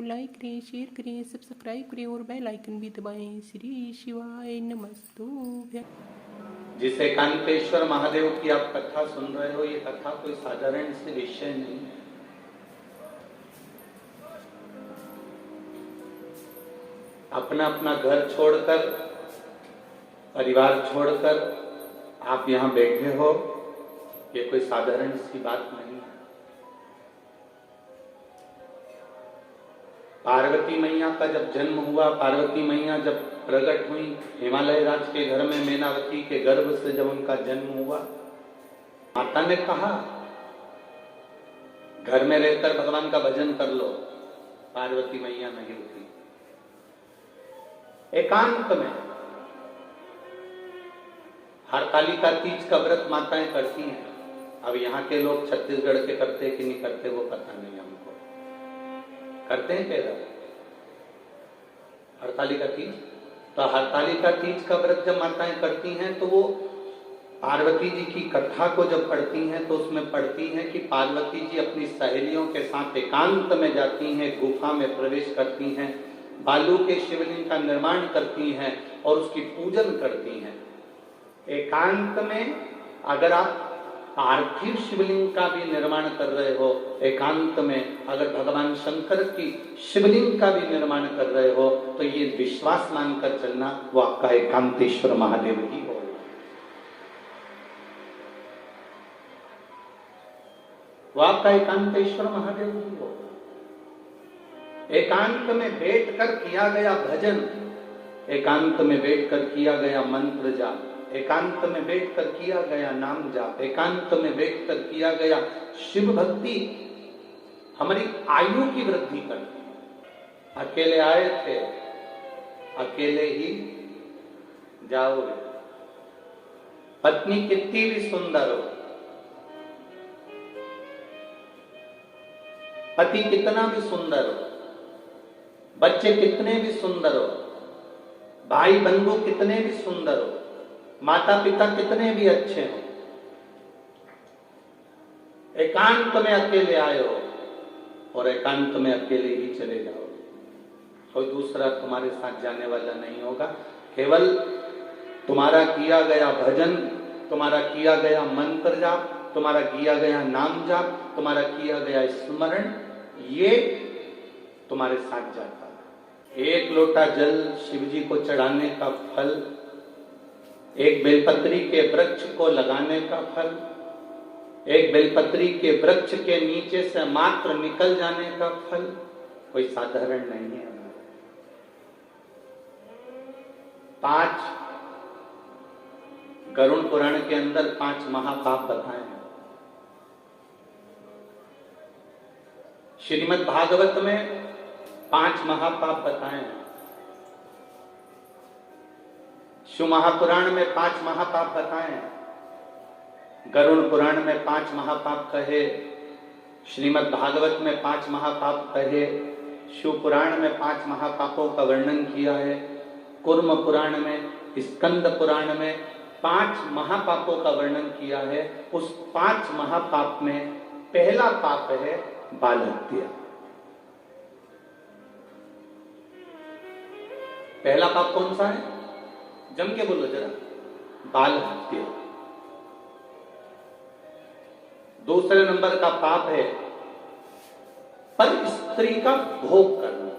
Like करें, share करें, subscribe करें और बेल आइकन भी दबाएं। श्री शिवाय नमस्तुभ्यं। जिस एकांतेश्वर महादेव की आप कथा सुन रहे हो, ये कथा कोई साधारण से विषय नहीं है। अपना अपना घर छोड़कर, परिवार छोड़कर आप यहाँ बैठे हो, ये कोई साधारण सी बात नहीं है। पार्वती मैया का जब जन्म हुआ, पार्वती मैया जब प्रकट हुई, हिमालय राज के घर में मैनावती के गर्भ से जब उनका जन्म हुआ, माता ने कहा घर में रहकर भगवान का भजन कर लो। पार्वती मैया नहीं उठी, एकांत में हरतालिका तीज का व्रत माताएं करती हैं। अब यहाँ के लोग छत्तीसगढ़ के करते कि नहीं करते वो पता नहीं हमको। करते हैं क्या हरतालिका तीज? तो हरतालिका तीज का व्रत जब माताएं करती हैं तो वो पार्वती जी की कथा को जब पढ़ती हैं तो उसमें पढ़ती हैं कि पार्वती जी अपनी सहेलियों के साथ एकांत में जाती हैं, गुफा में प्रवेश करती हैं, बालू के शिवलिंग का निर्माण करती हैं और उसकी पूजन करती हैं। एकांत में अगर आप पार्थिव शिवलिंग का भी निर्माण कर रहे हो, एकांत में अगर भगवान शंकर की शिवलिंग का भी निर्माण कर रहे हो, तो ये विश्वास मानकर चलना वो आपका एकांतेश्वर महादेव ही हो। वो आपका एकांतेश्वर महादेव ही हो। एकांत में बैठकर किया गया भजन, एकांत में बैठकर किया गया मंत्र जाप, एकांत में बैठकर किया गया नाम जाप, एकांत में बैठकर किया गया शिव भक्ति हमारी आयु की वृद्धि करती है। अकेले आए थे, अकेले ही जाओगे। पत्नी कितनी भी सुंदर हो, पति कितना भी सुंदर हो, बच्चे कितने भी सुंदर हो, भाई बंधु कितने भी सुंदर हो, माता पिता कितने भी अच्छे हो, एकांत में अकेले आए हो और एकांत में अकेले ही चले जाओ। कोई दूसरा तुम्हारे साथ जाने वाला नहीं होगा। केवल तुम्हारा किया गया भजन, तुम्हारा किया गया मंत्र जाप, तुम्हारा किया गया नाम जाप, तुम्हारा किया गया स्मरण, ये तुम्हारे साथ जाता है। एक लोटा जल शिवजी को चढ़ाने का फल, एक बेलपत्री के वृक्ष को लगाने का फल, एक बेलपत्री के वृक्ष के नीचे से मात्र निकल जाने का फल कोई साधारण नहीं है। 5 गरुड़ पुराण के अंदर 5 महापाप बताए हैं। श्रीमद् भागवत में 5 महापाप बताए हैं। शिव महापुराण में 5 महापाप बताए हैं। गरुड़ पुराण में 5 महापाप कहे, श्रीमद् भागवत में 5 महापाप कहे, शिव पुराण में 5 महापापों का वर्णन किया है, कूर्म पुराण में, स्कंद पुराण में 5 महापापों का वर्णन किया है। उस 5 महापाप में पहला पाप है बाल हत्या। पहला पाप कौन सा है? जम के बोलो जरा। बाल हत्या। दूसरे नंबर का पाप है पर स्त्री का भोग करना,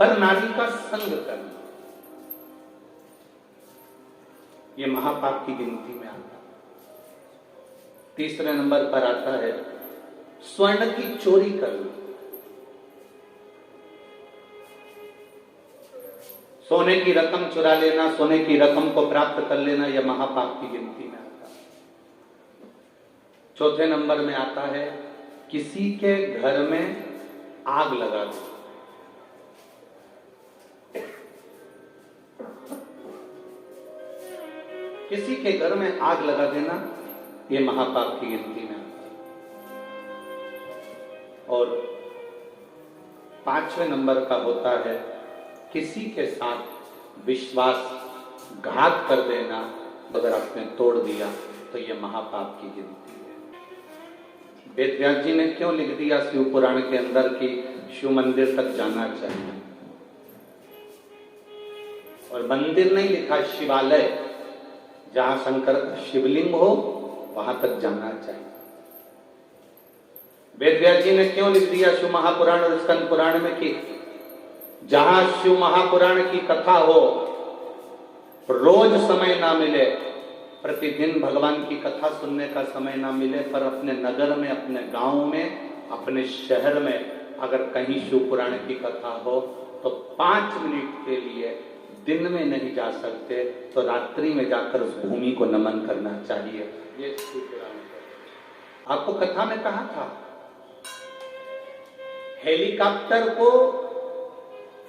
पर नारी का संग करना, यह महापाप की गिनती में आता है। तीसरे नंबर पर आता है स्वर्ण की चोरी करना, सोने की रकम चुरा लेना, सोने की रकम को प्राप्त कर लेना, यह महापाप की गिनती में आता है। चौथे नंबर में आता है किसी के घर में आग लगा दो। किसी के घर में आग लगा देना, यह महापाप की गिनती में आता है। और 5वें नंबर का होता है किसी के साथ विश्वासघात कर देना। अगर आपने तोड़ दिया तो यह महापाप की गिनती है। वेद व्यास जी ने क्यों लिख दिया शिव पुराण के अंदर कि शिव मंदिर तक जाना चाहिए, और मंदिर नहीं लिखा, शिवालय, जहां शंकर का शिवलिंग हो वहां तक जाना चाहिए। वेद व्यास जी ने क्यों लिख दिया शिव महापुराण और स्कंद पुराण में कि जहां शिव महापुराण की कथा हो, रोज समय ना मिले, प्रतिदिन भगवान की कथा सुनने का समय ना मिले, पर अपने नगर में, अपने गांव में, अपने शहर में अगर कहीं शिव पुराण की कथा हो तो 5 मिनट के लिए दिन में नहीं जा सकते तो रात्रि में जाकर उस भूमि को नमन करना चाहिए। ये शिव पुराण है। आपको कथा में कहा था हेलीकॉप्टर को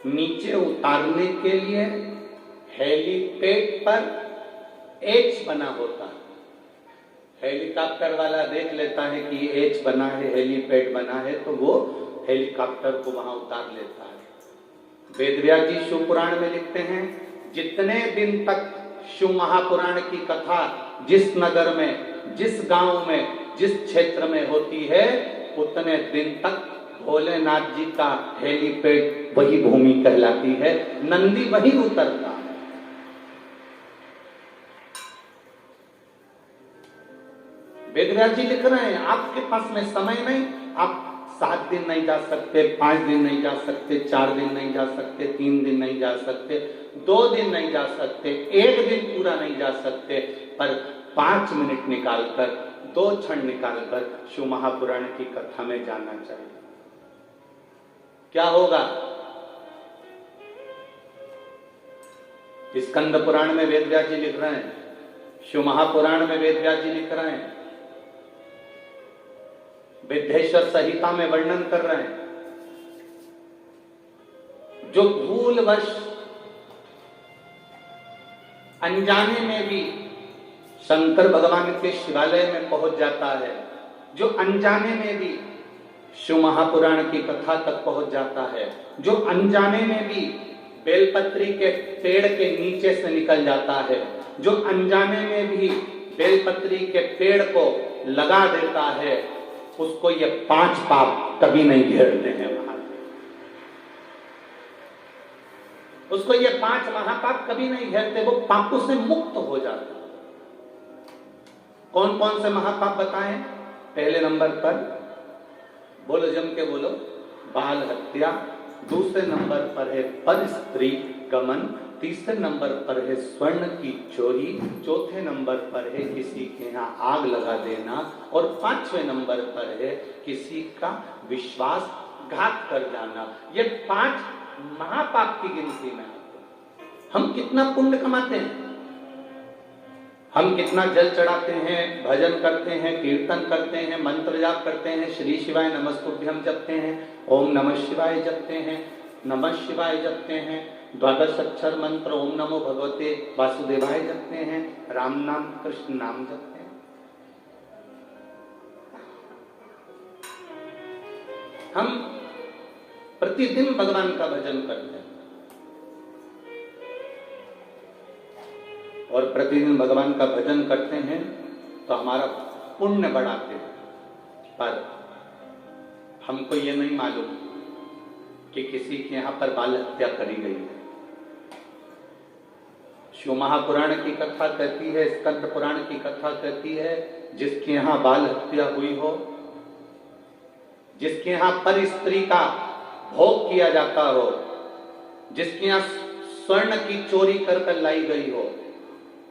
नीचे उतारने के लिए हेलीपैड पर एच बना होता है। हेलीकॉप्टर वाला देख लेता है कि एच बना है, हेलीपैड बना है, तो वो हेलीकॉप्टर को वहां उतार लेता है। वेद व्यास जी शिव पुराण में लिखते हैं जितने दिन तक शिव महापुराण की कथा जिस नगर में, जिस गांव में, जिस क्षेत्र में होती है, उतने दिन तक भोलेनाथ जी का हेलीपैड वही भूमि कहलाती है, नंदी वही उतरता है। वेद व्यास जी लिख रहे हैं आपके पास में समय नहीं, आप 7 दिन नहीं जा सकते, 5 दिन नहीं जा सकते, 4 दिन नहीं जा सकते, 3 दिन नहीं जा सकते, 2 दिन नहीं जा सकते, 1 दिन पूरा नहीं जा सकते, पर 5 मिनट निकालकर, 2 क्षण निकालकर शिव महापुराण की कथा में जाना चाहिए। क्या होगा? स्कंद पुराण में वेद व्यास जी लिख रहे हैं, शिव महापुराण में वेद व्यास जी लिख रहे हैं, विद्येश्वर संहिता में वर्णन कर रहे हैं, जो भूलवश अनजाने में भी शंकर भगवान के शिवालय में पहुंच जाता है, जो अनजाने में भी शिव महापुराण की कथा तक पहुंच जाता है, जो अनजाने में भी बेलपत्री के पेड़ के नीचे से निकल जाता है, जो अनजाने में भी बेलपत्री के पेड़ को लगा देता है, उसको ये 5 पाप कभी नहीं घेरते हैं वहां से। उसको ये 5 महापाप कभी नहीं घेरते, वो पापों से मुक्त हो जाता। कौन कौन से महापाप बताएं? पहले नंबर पर बोलो, जम के बोलो, बाल हत्या। दूसरे नंबर पर है पर स्त्री गमन। तीसरे नंबर पर है स्वर्ण की चोरी। चौथे नंबर पर है किसी के यहाँ आग लगा देना। और 5वें नंबर पर है किसी का विश्वासघात कर जाना। ये 5 महापाप की गिनती में। हम कितना पुण्य कमाते हैं, हम कितना जल चढ़ाते हैं, भजन करते हैं, कीर्तन करते हैं, मंत्र जाप करते हैं, श्री शिवाय नमस्तुभ्यम जपते हैं, ओम नमः शिवाय जपते हैं, नमः शिवाय जपते हैं, 12 अक्षर मंत्र ओम नमो भगवते वासुदेवाय जपते हैं, राम नाम कृष्ण नाम जपते हैं। हम प्रतिदिन भगवान का भजन करते हैं और प्रतिदिन भगवान का भजन करते हैं तो हमारा पुण्य बढ़ाते हैं, पर हमको ये नहीं मालूम कि किसी के यहां पर बाल हत्या करी गई है। शिव महापुराण की कथा कहती है, स्कंद पुराण की कथा कहती है, जिसके यहां बाल हत्या हुई हो, जिसके यहां पर स्त्री का भोग किया जाता हो, जिसके यहां स्वर्ण की चोरी कर लाई गई हो,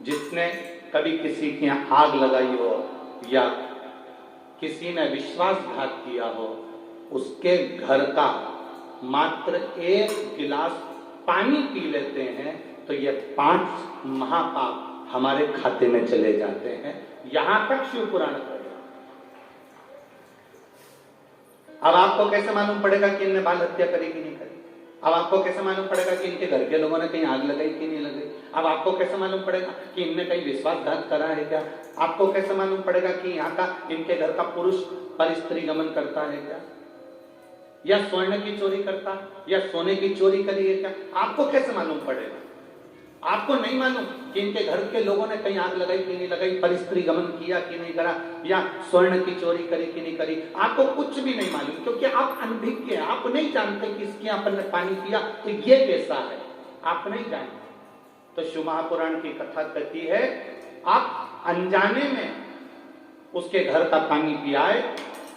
जिसने कभी किसी के यहां आग लगाई हो या किसी ने विश्वासघात किया हो, उसके घर का मात्र 1 गिलास पानी पी लेते हैं तो ये 5 महापाप हमारे खाते में चले जाते हैं। यहां तक शिव पुराण कर। अब आपको कैसे मालूम पड़ेगा कि इनने बाल हत्या करी कि नहीं करी? अब आपको कैसे मालूम पड़ेगा कि इनके घर के लोगों ने कहीं आग लगाई कि नहीं लगाई? अब आपको कैसे मालूम पड़ेगा कि इनने कहीं विश्वासघात करा है क्या? आपको कैसे मालूम पड़ेगा कि यहाँ का इनके घर का पुरुष पर स्त्री गमन करता है क्या, या स्वर्ण की चोरी करता, या सोने की चोरी करी है क्या? आपको कैसे मालूम पड़ेगा? आपको नहीं मालूम। कि इनके घर के लोगों ने कहीं आग लगाई कि नहीं लगाई, परिस्त्री गमन किया कि नहीं करा, या स्वर्ण की चोरी करी कि नहीं करी, आपको कुछ भी नहीं मालूम, क्योंकि आप अनभिज्ञ हैं। आप नहीं जानते कि इसके अपन ने पानी पिया तो ये कैसा है, आप नहीं जानते। तो शिव महापुराण की कथा कहती है, आप अनजाने में उसके घर का पानी पियाए,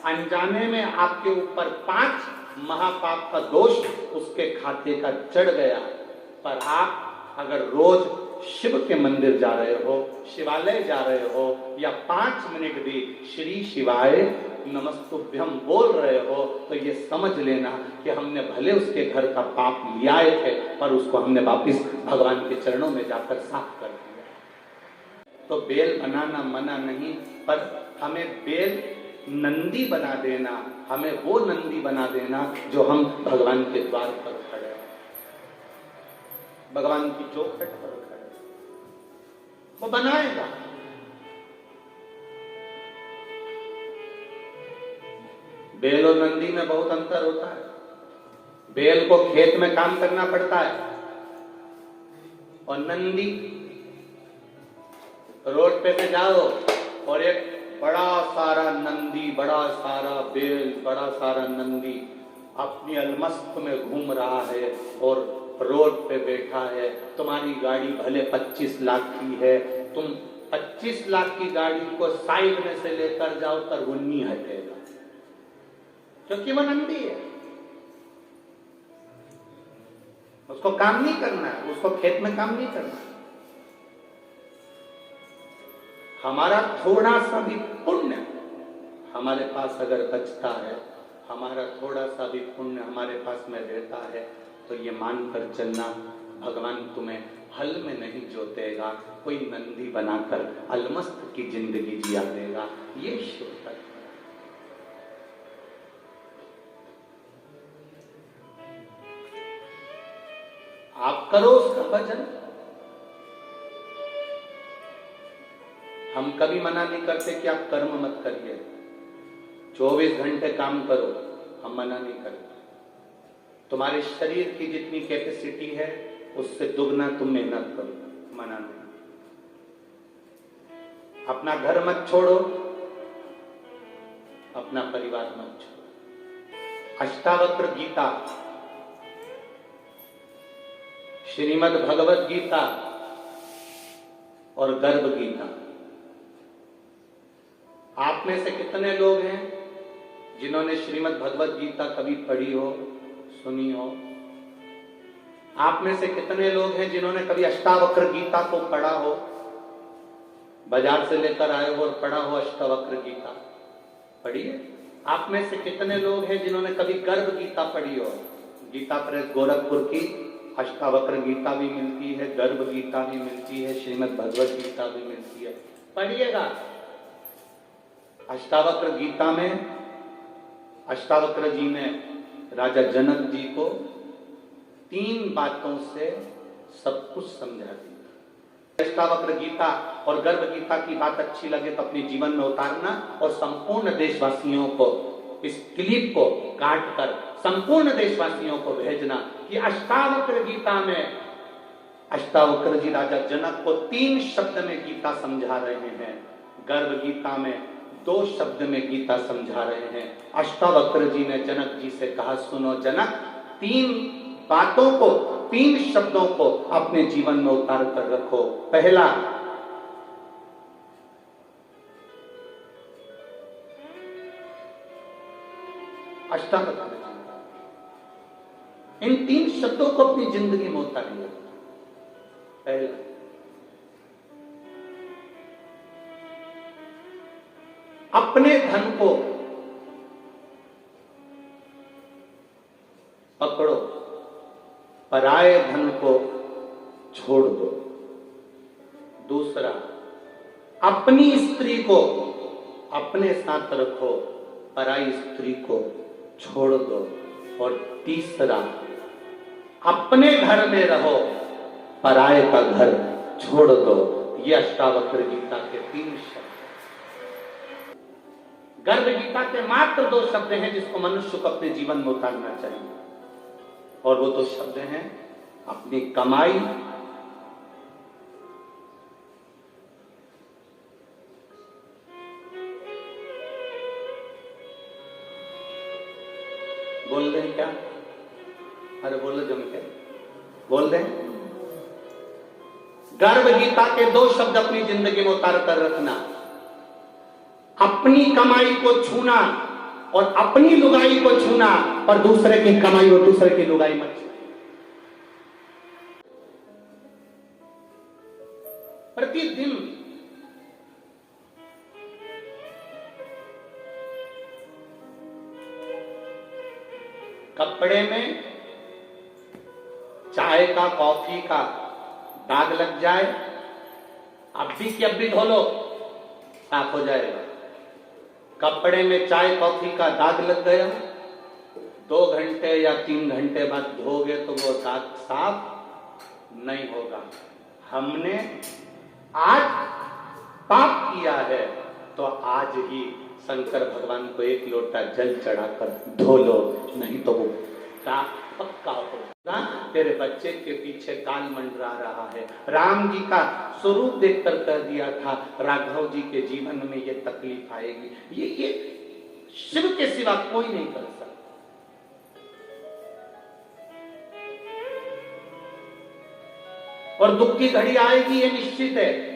अनजाने में आपके ऊपर 5 महापाप का दोष उसके खाते का चढ़ गया। पर आप अगर रोज शिव के मंदिर जा रहे हो, शिवालय जा रहे हो, या 5 मिनट भी श्री शिवाय नमस्तुभ्यम बोल रहे हो, तो ये समझ लेना कि हमने भले उसके घर का पाप लिया थे, पर उसको हमने वापिस भगवान के चरणों में जाकर साफ कर दिया। तो बेल बनाना मना नहीं, पर हमें बेल नंदी बना देना, हमें वो नंदी बना देना जो हम भगवान के द्वार पर खड़े हैं, भगवान की चौखट पर खड़े, वो बनाएगा। बेल और नंदी में बहुत अंतर होता है। बेल को खेत में काम करना पड़ता है, और नंदी रोड पे से जाओ और एक बड़ा सारा नंदी, बड़ा सारा बेल, बड़ा सारा नंदी अपनी अलमस्त में घूम रहा है और रोड पे बैठा है। तुम्हारी गाड़ी भले 25 लाख की है, तुम 25 लाख की गाड़ी को साइड में से लेकर जाओ तर वो नहीं हटेगा, क्योंकि वो नंदी है, उसको काम नहीं करना है, उसको खेत में काम नहीं करना है। हमारा थोड़ा सा भी पुण्य हमारे पास अगर बचता है, हमारा थोड़ा सा भी पुण्य हमारे पास में रहता है, तो ये मानकर चलना भगवान तुम्हें हल में नहीं जोतेगा, कोई नंदी बनाकर अलमस्त की जिंदगी जिया देगा। ये शिव तत्व है। आप करो उसका भजन। हम कभी मना नहीं करते कि आप कर्म मत करिए, 24 घंटे काम करो, हम मना नहीं करते। तुम्हारे शरीर की जितनी कैपेसिटी है उससे दुगना तुम मेहनत करो, मना नहीं। अपना घर मत छोड़ो, अपना परिवार मत छोड़ो। अष्टावक्र गीता, श्रीमद् भगवत गीता और गर्भ गीता, आप में से कितने लोग हैं जिन्होंने श्रीमद् भगवत गीता कभी पढ़ी हो, सुनी हो? आप में से कितने लोग हैं जिन्होंने कभी अष्टावक्र गीता को पढ़ा हो, बाजार से लेकर आए हो और पढ़ा हो अष्टावक्र गीता? पढ़ी है? आप में से कितने लोग हैं जिन्होंने कभी गर्भ गीता पढ़ी हो? गीता प्रेस गोरखपुर की अष्टावक्र गीता भी मिलती है, गर्भ गीता भी मिलती है, श्रीमद् भगवत गीता भी मिलती है, पढ़िएगा। अष्टावक्र गीता में अष्टावक्र जी ने राजा जनक जी को 3 बातों से सब कुछ समझा दिया। अष्टावक्र गीता और गर्भ गीता की बात अच्छी लगे तो अपने जीवन में उतारना, और संपूर्ण देशवासियों को इस क्लिप को काट कर संपूर्ण देशवासियों को भेजना कि अष्टावक्र गीता में अष्टावक्र जी राजा जनक को 3 शब्द में गीता समझा रहे हैं, गर्भ गीता में 2 शब्द में गीता समझा रहे हैं। अष्टावक्र जी ने जनक जी से कहा, सुनो जनक, 3 बातों को, 3 शब्दों को अपने जीवन में उतार कर रखो। पहला, अष्टावक्र, इन 3 शब्दों को अपनी जिंदगी में उतारिए। पहला, अपने धन को पकड़ो, पराये धन को छोड़ दो। दूसरा, अपनी स्त्री को अपने साथ रखो, पराई स्त्री को छोड़ दो। और तीसरा, अपने घर में रहो, पराये का घर छोड़ दो। ये अष्टावक्र गीता के 3 शब्द। गर्भ गीता के मात्र 2 शब्द हैं जिसको मनुष्य को अपने जीवन में उतारना चाहिए, और वो 2 शब्द हैं अपनी कमाई बोल दें क्या? अरे बोलो जम के बोल दें। गर्भ गीता के 2 शब्द अपनी जिंदगी में उतार कर रखना, अपनी कमाई को छूना और अपनी लुगाई को छूना, और दूसरे की कमाई और दूसरे की लुगाई मत छूना। प्रतिदिन कपड़े में चाय का कॉफी का दाग लग जाए, अभी की अभी धो लो, साफ हो जाएगा। कपड़े में चाय कॉफी का दाग लग गया, 2 घंटे या 3 घंटे बाद धोगे तो वो दाग साफ नहीं होगा। हमने आज पाप किया है तो आज ही शंकर भगवान को 1 लोटा जल चढ़ाकर धो लो, नहीं तो वो पक्का होगा। तेरे बच्चे के पीछे काल मंडरा रहा है। राम जी का स्वरूप देखकर कह दिया था राघव जी के जीवन में ये तकलीफ आएगी, ये शिव के सिवा कोई नहीं कर सकता। और दुख की घड़ी आएगी, ये निश्चित है।